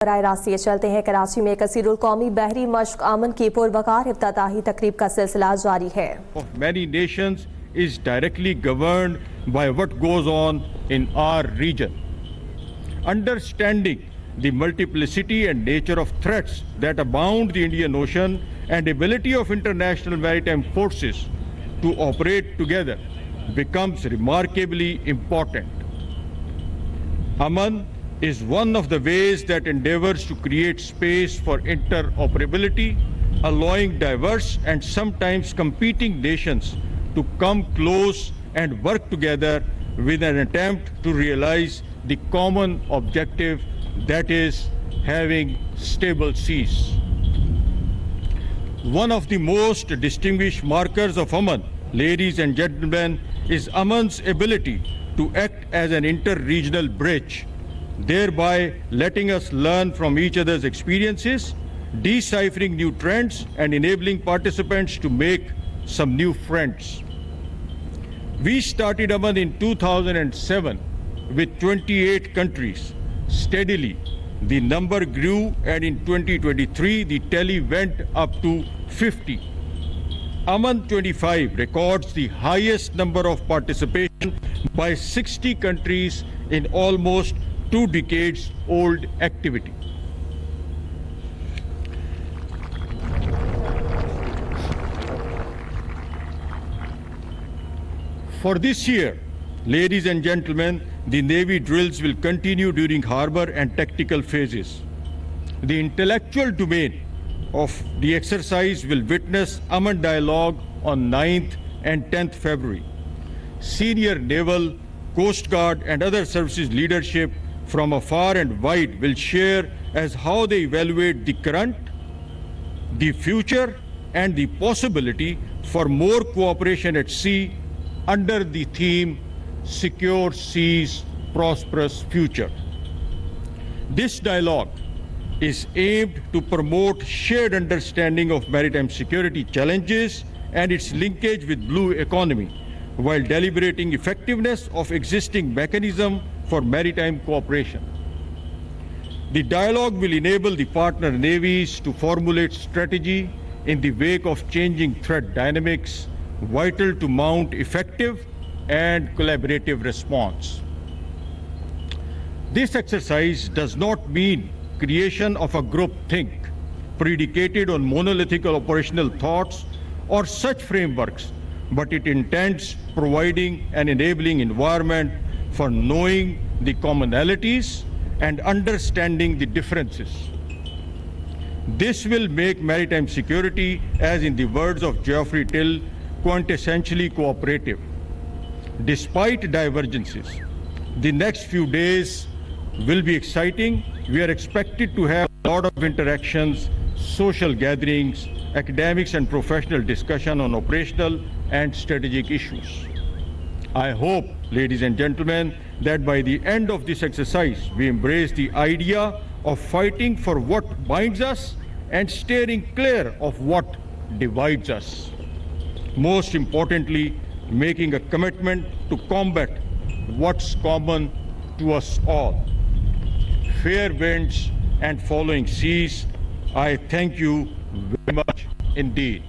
बराह रास्त ये चलते हैं। कराची में कसीरुल कौमी बहरी मश्क अमन की पुरवकार इफ्तिताही तकरीब का सिलसिला जारी है। Many nations is directly governed by what goes on in our region. Understanding the multiplicity and nature of threats that abound the Indian Ocean and ability of international maritime forces to operate together becomes remarkably important. Aman is one of the ways that endeavors to create space for interoperability, allowing diverse and sometimes competing nations to come close and work together with an attempt to realize the common objective, that is, having stable seas. One of the most distinguished markers of Aman, ladies and gentlemen, is Aman's ability to act as an inter-regional bridge, thereby letting us learn from each other's experiences, deciphering new trends, and enabling participants to make some new friends. We started Aman in 2007 with 28 countries. Steadily, the number grew, and in 2023, the tally went up to 50. Aman 25 records the highest number of participation by 60 countries in almost 2 decades old activity. For this year, ladies and gentlemen, the Navy drills will continue during harbor and tactical phases. The intellectual domain of the exercise will witness Aman Dialogue on 9th and 10th February. Senior naval, Coast Guard and other services leadership from afar and wide will share as how they evaluate the current, the future and the possibility for more cooperation at sea under the theme Secure Seas, Prosperous Future. This dialogue is aimed to promote shared understanding of maritime security challenges and its linkage with blue economy, while deliberating effectiveness of existing mechanism for maritime cooperation. The dialogue will enable the partner navies to formulate strategy in the wake of changing threat dynamics, vital to mount effective and collaborative response. This exercise does not mean creation of a group think predicated on monolithic operational thoughts or such frameworks, but it intends providing an enabling environment for knowing the commonalities and understanding the differences. This will make maritime security, as in the words of Geoffrey Till, quintessentially cooperative. Despite divergences, the next few days will be exciting. We are expected to have a lot of interactions, social gatherings, academics and professional discussion on operational and strategic issues. I hope, ladies and gentlemen, that by the end of this exercise, we embrace the idea of fighting for what binds us and steering clear of what divides us. Most importantly, making a commitment to combat what's common to us all. Fair winds and following seas, I thank you very much indeed.